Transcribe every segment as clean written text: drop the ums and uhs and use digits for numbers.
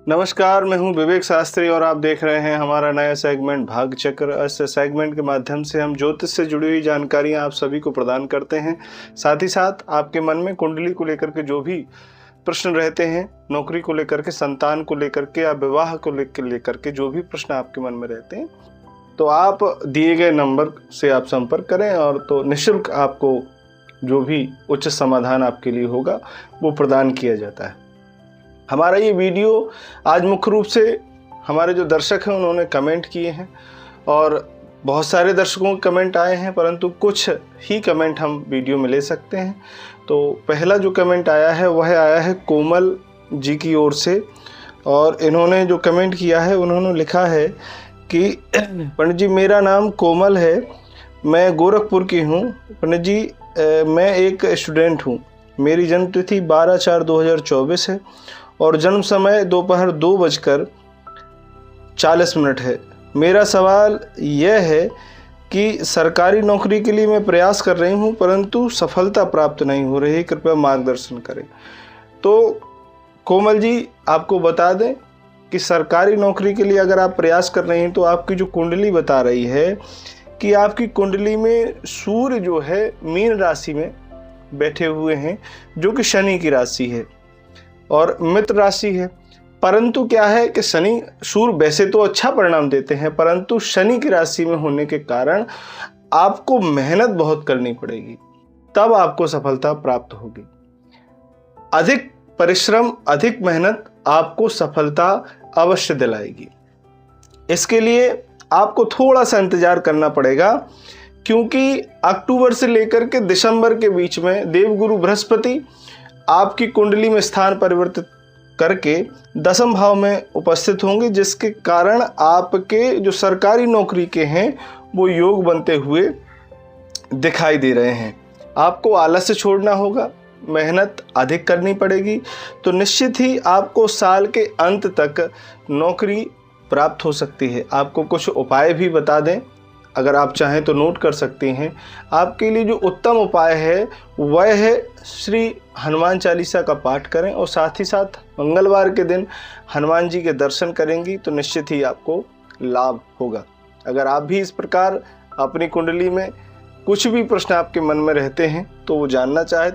नमस्कार, मैं हूं विवेक शास्त्री और आप देख रहे हैं हमारा नया सेगमेंट भाग्य चक्र। इस सेगमेंट के माध्यम से हम ज्योतिष से जुड़ी हुई जानकारियां आप सभी को प्रदान करते हैं। साथ ही साथ आपके मन में कुंडली को लेकर के जो भी प्रश्न रहते हैं, नौकरी को लेकर के, संतान को लेकर के या विवाह को लेकर के जो भी प्रश्न आपके मन में रहते हैं, तो आप दिए गए नंबर से आप संपर्क करें और तो निःशुल्क आपको जो भी उचित समाधान आपके लिए होगा वो प्रदान किया जाता है। हमारा ये वीडियो आज मुख्य रूप से हमारे जो दर्शक हैं उन्होंने कमेंट किए हैं और बहुत सारे दर्शकों के कमेंट आए हैं, परंतु कुछ ही कमेंट हम वीडियो में ले सकते हैं। तो पहला जो कमेंट आया है वह आया है कोमल जी की ओर से, और इन्होंने जो कमेंट किया है उन्होंने लिखा है कि पंडित जी, मेरा नाम कोमल है, मैं गोरखपुर की हूँ। पंडित जी, मैं एक स्टूडेंट हूँ। मेरी जन्म तिथि 12/4/2024 है और जन्म समय दोपहर 2:40 है। मेरा सवाल यह है कि सरकारी नौकरी के लिए मैं प्रयास कर रही हूँ, परंतु सफलता प्राप्त नहीं हो रही है, कृपया मार्गदर्शन करें। तो कोमल जी, आपको बता दें कि सरकारी नौकरी के लिए अगर आप प्रयास कर रही हैं तो आपकी जो कुंडली बता रही है कि आपकी कुंडली में सूर्य जो है मीन राशि में बैठे हुए हैं, जो कि शनि की राशि है और मित्र राशि है। परंतु क्या है कि शनि, सूर्य वैसे तो अच्छा परिणाम देते हैं, परंतु शनि की राशि में होने के कारण आपको मेहनत बहुत करनी पड़ेगी, तब आपको सफलता प्राप्त होगी। अधिक परिश्रम, अधिक मेहनत आपको सफलता अवश्य दिलाएगी। इसके लिए आपको थोड़ा सा इंतजार करना पड़ेगा, क्योंकि अक्टूबर से लेकर के दिसंबर के बीच में देवगुरु बृहस्पति आपकी कुंडली में स्थान परिवर्तित करके 10वें भाव में उपस्थित होंगे, जिसके कारण आपके जो सरकारी नौकरी के हैं वो योग बनते हुए दिखाई दे रहे हैं। आपको आलस्य छोड़ना होगा, मेहनत अधिक करनी पड़ेगी, तो निश्चित ही आपको साल के अंत तक नौकरी प्राप्त हो सकती है। आपको कुछ उपाय भी बता दें, अगर आप चाहें तो नोट कर सकती हैं। आपके लिए जो उत्तम उपाय है वह है श्री हनुमान चालीसा का पाठ करें और साथ ही साथ मंगलवार के दिन हनुमान जी के दर्शन करेंगी तो निश्चित ही आपको लाभ होगा। अगर आप भी इस प्रकार अपनी कुंडली में कुछ भी प्रश्न आपके मन में रहते हैं तो वो जानना चाहे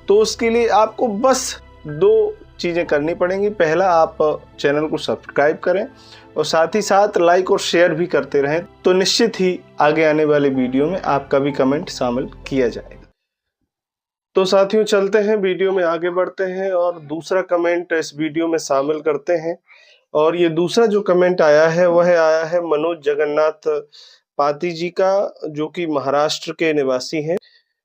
तो उसके लिए आपको बस 2 चीज़ें करनी पड़ेंगी। पहला, आप चैनल को सब्सक्राइब करें और साथ ही साथ लाइक और शेयर भी करते रहें, तो निश्चित ही आगे आने वाले वीडियो में आपका भी कमेंट शामिल किया जाएगा। तो साथियों, चलते हैं, वीडियो में आगे बढ़ते हैं और दूसरा कमेंट इस वीडियो में शामिल करते हैं। और ये दूसरा जो कमेंट आया है वह आया है मनोज जगन्नाथ पाती जी का, जो कि महाराष्ट्र के निवासी हैं।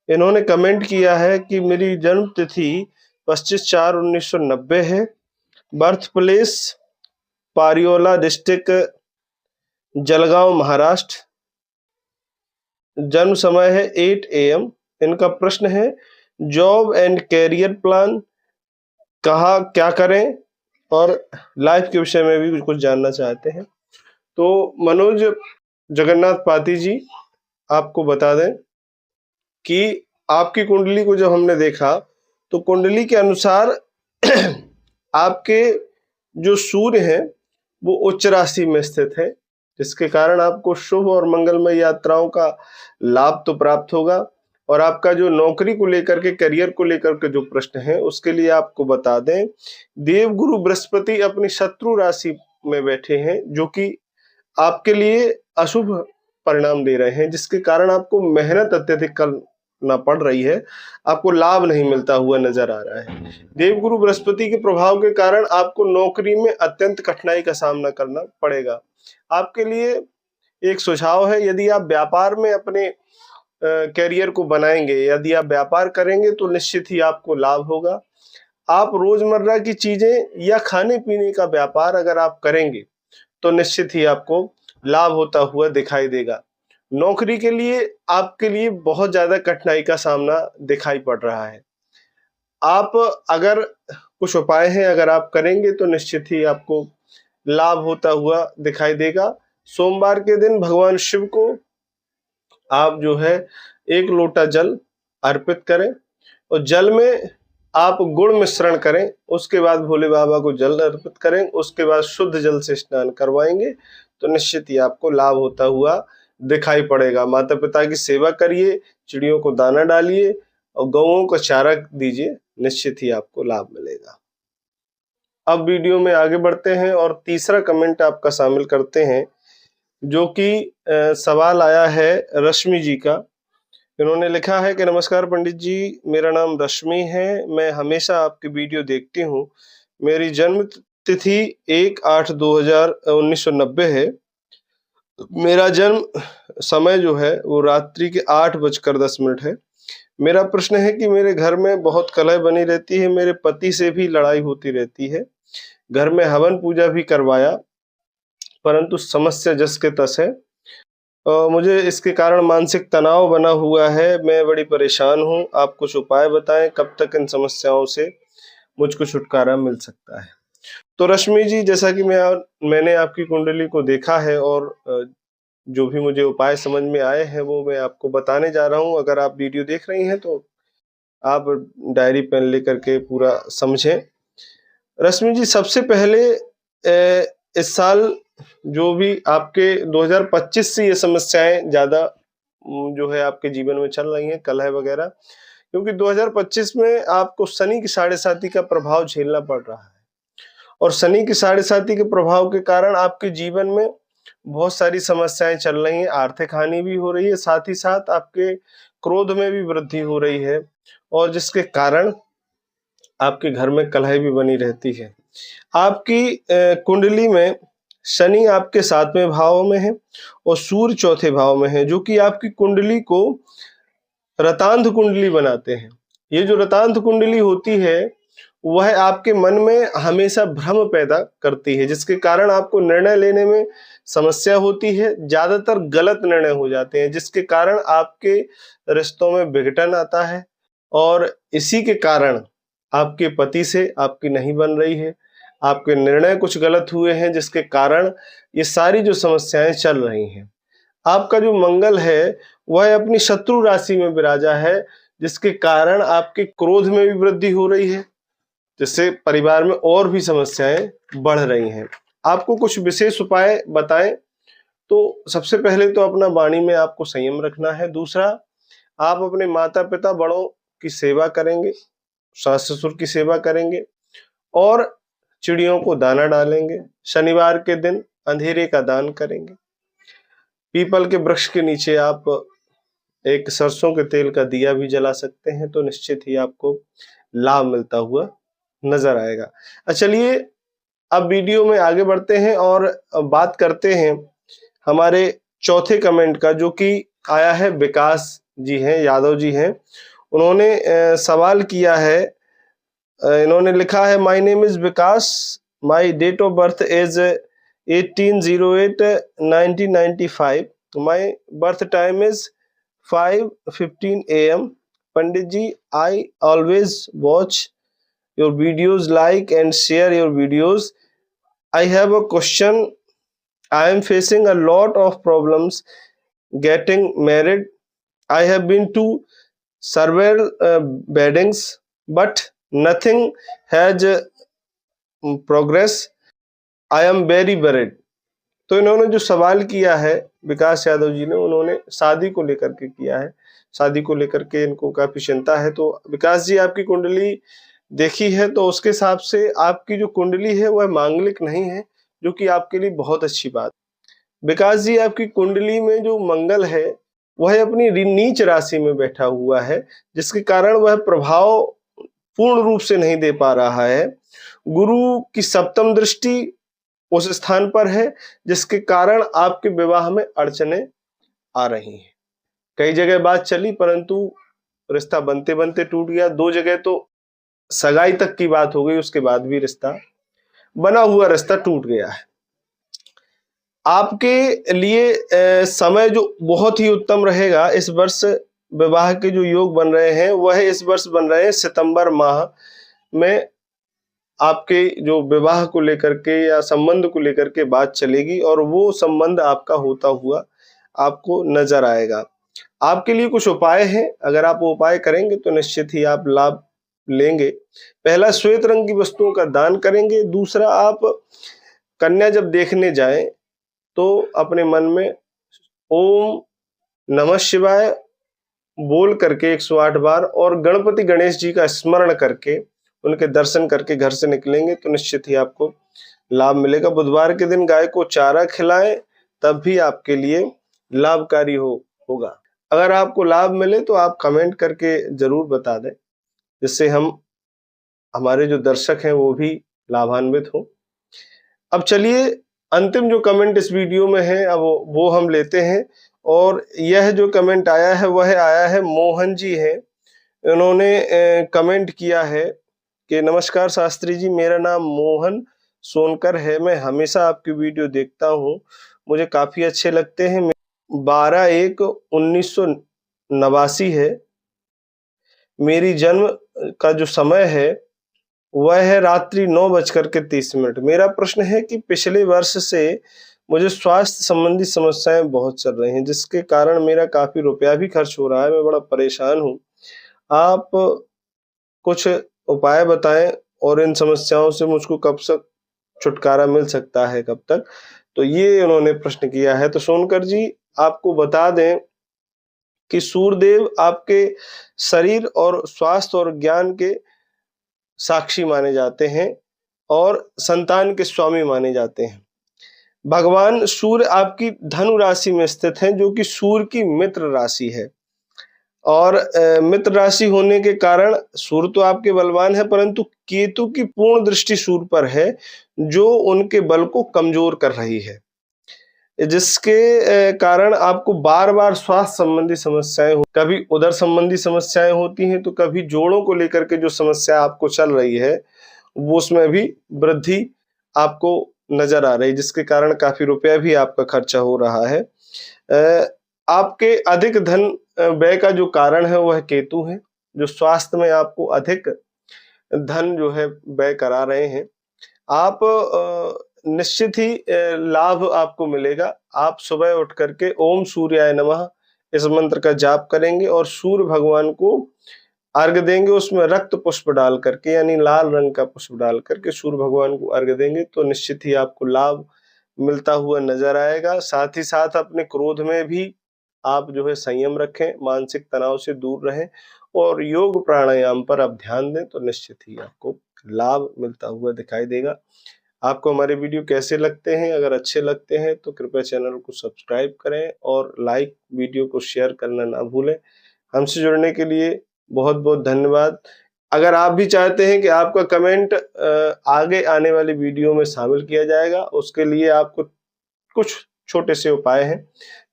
इन्होंने कमेंट किया है कि मेरी जन्म तिथि 25/4/1990 है, birth place Parola district, Jalgaon, Maharashtra, जन्म समय है 8 AM। इनका प्रश्न है जॉब एंड कैरियर प्लान, कहा क्या करें, और लाइफ के विषय में भी कुछ जानना चाहते हैं। तो मनोज जगन्नाथ पाती जी, आपको बता दें कि आपकी कुंडली को जब हमने देखा तो कुंडली के अनुसार आपके जो सूर्य हैं वो उच्च राशि में स्थित है, जिसके कारण आपको शुभ और मंगलमय यात्राओं का लाभ तो प्राप्त होगा। और आपका जो नौकरी को लेकर के, करियर को लेकर के जो प्रश्न है उसके लिए आपको बता दें, देवगुरु बृहस्पति अपनी शत्रु राशि में बैठे हैं, जो कि आपके लिए अशुभ परिणाम दे रहे हैं, जिसके कारण आपको मेहनत अत्यधिक करना पड़ रही है, आपको लाभ नहीं मिलता हुआ नजर आ रहा है। देवगुरु बृहस्पति के प्रभाव के कारण आपको नौकरी में अत्यंत कठिनाई का सामना करना पड़ेगा। आपके लिए एक सुझाव है, यदि आप व्यापार में अपने कैरियर को बनाएंगे, यदि आप व्यापार करेंगे तो निश्चित ही आपको लाभ होगा। आप रोजमर्रा की चीजें या खाने पीने का व्यापार अगर आप करेंगे तो निश्चित ही आपको लाभ होता हुआ दिखाई देगा। नौकरी के लिए आपके लिए बहुत ज्यादा कठिनाई का सामना दिखाई पड़ रहा है। आप अगर कुछ उपाय हैं अगर आप करेंगे तो निश्चित ही आपको लाभ होता हुआ दिखाई देगा। सोमवार के दिन भगवान शिव को आप जो है 1 लोटा जल अर्पित करें और जल में आप गुड़ मिश्रण करें, उसके बाद भोले बाबा को जल अर्पित करें, उसके बाद शुद्ध जल से स्नान करवाएंगे तो निश्चित ही आपको लाभ होता हुआ दिखाई पड़ेगा। माता पिता की सेवा करिए, चिड़ियों को दाना डालिए और गौओं को चारा दीजिए, निश्चित ही आपको लाभ मिलेगा। अब वीडियो में आगे बढ़ते हैं और तीसरा कमेंट आपका शामिल करते हैं, जो कि सवाल आया है रश्मि जी का। इन्होंने लिखा है कि नमस्कार पंडित जी, मेरा नाम रश्मि है, मैं हमेशा आपकी वीडियो देखती हूँ। मेरी जन्म तिथि 1/8/1990 है। मेरा जन्म समय जो है वो रात्रि के 8:10 है। मेरा प्रश्न है कि मेरे घर में बहुत कलह बनी रहती है, मेरे पति से भी लड़ाई होती रहती है। घर में हवन पूजा भी करवाया, परंतु समस्या जस के तस है। मुझे इसके कारण मानसिक तनाव बना हुआ है, मैं बड़ी परेशान हूँ। आप कुछ उपाय बताएं, कब तक इन समस्याओं से मुझको छुटकारा मिल सकता है। तो रश्मि जी, जैसा कि मैंने आपकी कुंडली को देखा है और जो भी मुझे उपाय समझ में आए हैं वो मैं आपको बताने जा रहा हूँ। अगर आप वीडियो देख रही हैं तो आप डायरी पेन लेकर के पूरा समझें। रश्मि जी, सबसे पहले इस साल जो भी आपके 2025 से ये समस्याएं ज्यादा जो है आपके जीवन में चल रही हैं, कलह वगैरह, क्योंकि 2025 में आपको शनि की 7.5 का प्रभाव झेलना पड़ रहा है और शनि की 7.5 के प्रभाव के कारण आपके जीवन में बहुत सारी समस्याएं चल रही हैं। आर्थिक हानि भी हो रही है, साथ ही साथ आपके क्रोध में भी वृद्धि हो रही है और जिसके कारण आपके घर में कलह भी बनी रहती है। आपकी कुंडली में शनि आपके 7वें भाव में है और सूर्य 4थे भाव में है, जो कि आपकी कुंडली को रतांध कुंडली बनाते हैं। ये जो रतांध कुंडली होती है वह आपके मन में हमेशा भ्रम पैदा करती है, जिसके कारण आपको निर्णय लेने में समस्या होती है। ज्यादातर गलत निर्णय हो जाते हैं, जिसके कारण आपके रिश्तों में विघटन आता है और इसी के कारण आपके पति से आपकी नहीं बन रही है। आपके निर्णय कुछ गलत हुए हैं, जिसके कारण ये सारी जो समस्याएं चल रही हैं। आपका जो मंगल है वह अपनी शत्रु राशि में विराजा है, जिसके कारण आपके क्रोध में भी वृद्धि हो रही है, जिससे परिवार में और भी समस्याएं बढ़ रही हैं। आपको कुछ विशेष उपाय बताएं तो सबसे पहले तो अपना वाणी में आपको संयम रखना है। दूसरा, आप अपने माता पिता बड़ों की सेवा करेंगे, सास ससुर की सेवा करेंगे और चिड़ियों को दाना डालेंगे। शनिवार के दिन अंधेरे का दान करेंगे। पीपल के वृक्ष के नीचे आप एक सरसों के तेल का दिया भी जला सकते हैं, तो निश्चित ही आपको लाभ मिलता हुआ नजर आएगा। चलिए अब वीडियो में आगे बढ़ते हैं और बात करते हैं हमारे चौथे कमेंट का, जो कि आया है विकास जी हैं, यादव जी हैं। उन्होंने सवाल किया है, इन्होंने लिखा है, my name is Vikas, my date of birth is 18/08/1995, my birth time is 5:15 AM. Pandit ji, I always watch your videos, like and share your videos. I have a question. I am facing a lot of problems getting married. I have been to several weddings, but nothing has progress. I am very worried. तो इन्होंने जो सवाल किया है विकास यादव जी ने, उन्होंने शादी को लेकर के किया है। शादी को लेकर के इनको काफी चिंता है। तो विकास जी, आपकी कुंडली देखी है तो उसके हिसाब से आपकी जो कुंडली है वह मांगलिक नहीं है, जो कि आपके लिए बहुत अच्छी बात। विकास जी, आपकी कुंडली में जो मंगल है वह अपनी नीच राशि में बैठा हुआ है, जिसके कारण वह प्रभाव पूर्ण रूप से नहीं दे पा रहा है। गुरु की 7म दृष्टि उस स्थान पर है, जिसके कारण आपके विवाह में अड़चने आ रही हैं। कई जगह बात चली, परंतु रिश्ता बनते बनते टूट गया। 2 जगह तो सगाई तक की बात हो गई, उसके बाद भी रिश्ता बना हुआ रिश्ता टूट गया है। आपके लिए समय जो बहुत ही उत्तम रहेगा, इस वर्ष विवाह के जो योग बन रहे हैं वह इस वर्ष बन रहे हैं सितंबर माह में। आपके जो विवाह को लेकर के या संबंध को लेकर के बात चलेगी और वो संबंध आपका होता हुआ आपको नजर आएगा। आपके लिए कुछ उपाय हैं, अगर आप वो उपाय करेंगे तो निश्चित ही आप लाभ लेंगे। पहला, श्वेत रंग की वस्तुओं का दान करेंगे। दूसरा, आप कन्या जब देखने जाएं तो अपने मन में ओम नमः शिवाय बोल करके 108 बार और गणपति गणेश जी का स्मरण करके उनके दर्शन करके घर से निकलेंगे तो निश्चित ही आपको लाभ मिलेगा। बुधवार के दिन गाय को चारा खिलाएं, तब भी आपके लिए लाभकारी होगा। अगर आपको लाभ मिले तो आप कमेंट करके जरूर बता दें, जिससे हमारे जो दर्शक हैं वो भी लाभान्वित हो। अब चलिए अंतिम जो कमेंट इस वीडियो में है अब वो हम लेते हैं। और यह जो कमेंट आया है वह आया है, मोहन जी हैं। इन्होंने कमेंट किया है कि नमस्कार शास्त्री जी, मेरा नाम मोहन सोनकर है। मैं हमेशा आपकी वीडियो देखता हूँ, मुझे काफी अच्छे लगते हैं। 12/1/1989 है मेरी जन्म का जो समय है वह है रात्रि 9:30 मेरा प्रश्न है कि पिछले वर्ष से मुझे स्वास्थ्य संबंधी समस्याएं बहुत चल रही हैं, जिसके कारण मेरा काफी रुपया भी खर्च हो रहा है। मैं बड़ा परेशान हूँ, आप कुछ उपाय बताएं और इन समस्याओं से मुझको कब तक छुटकारा मिल सकता है, कब तक। तो ये उन्होंने प्रश्न किया है। तो सोनकर जी, आपको बता दें कि सूर्यदेव आपके शरीर और स्वास्थ्य और ज्ञान के साक्षी माने जाते हैं और संतान के स्वामी माने जाते हैं। भगवान सूर्य आपकी धनु राशि में स्थित हैं, जो कि सूर्य की मित्र राशि है। और मित्र राशि होने के कारण सूर्य तो आपके बलवान है, परंतु केतु की पूर्ण दृष्टि सूर्य पर है, जो उनके बल को कमजोर कर रही है, जिसके कारण आपको बार बार स्वास्थ्य संबंधी समस्याएं कभी उदर संबंधी समस्याएं होती हैं, तो कभी जोड़ों को लेकर के जो समस्या आपको चल रही है वो उसमें भी वृद्धि आपको नजर आ रही है, जिसके कारण काफी रुपया भी आपका खर्चा हो रहा है। आपके अधिक धन व्यय का जो कारण है वह केतु है, जो स्वास्थ्य में आपको अधिक धन जो है व्यय करा रहे हैं। आप निश्चित ही लाभ आपको मिलेगा। आप सुबह उठ करके ओम सूर्याय नमः इस मंत्र का जाप करेंगे और सूर्य भगवान को अर्घ्य देंगे। उसमें रक्त पुष्प डाल करके, यानी लाल रंग का पुष्प डाल करके सूर्य भगवान को अर्घ्य देंगे तो निश्चित ही आपको लाभ मिलता हुआ नजर आएगा। साथ ही साथ अपने क्रोध में भी आप जो है संयम रखें, मानसिक तनाव से दूर रहें और योग प्राणायाम पर आप ध्यान दें तो निश्चित ही आपको लाभ मिलता हुआ दिखाई देगा। आपको हमारे वीडियो कैसे लगते हैं? अगर अच्छे लगते हैं तो कृपया चैनल को सब्सक्राइब करें और लाइक, वीडियो को शेयर करना ना भूलें। हमसे जुड़ने के लिए बहुत बहुत धन्यवाद। अगर आप भी चाहते हैं कि आपका कमेंट आगे आने वाली वीडियो में शामिल किया जाएगा, उसके लिए आपको कुछ छोटे से उपाय हैं।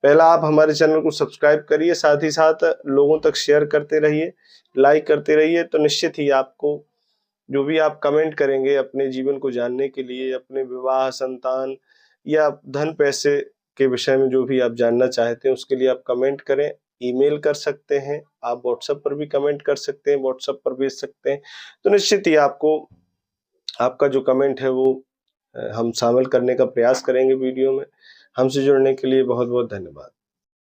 पहला, आप हमारे चैनल को सब्सक्राइब करिए, साथ ही साथ लोगों तक शेयर करते रहिए, लाइक करते रहिए, तो निश्चित ही आपको जो भी आप कमेंट करेंगे अपने जीवन को जानने के लिए, अपने विवाह, संतान या धन पैसे के विषय में जो भी आप जानना चाहते हैं उसके लिए आप कमेंट करें। ईमेल कर सकते हैं, आप व्हाट्सएप पर भी कमेंट कर सकते हैं, व्हाट्सएप पर भेज सकते हैं। तो निश्चित ही आपको आपका जो कमेंट है वो हम शामिल करने का प्रयास करेंगे वीडियो में। हमसे जुड़ने के लिए बहुत बहुत धन्यवाद।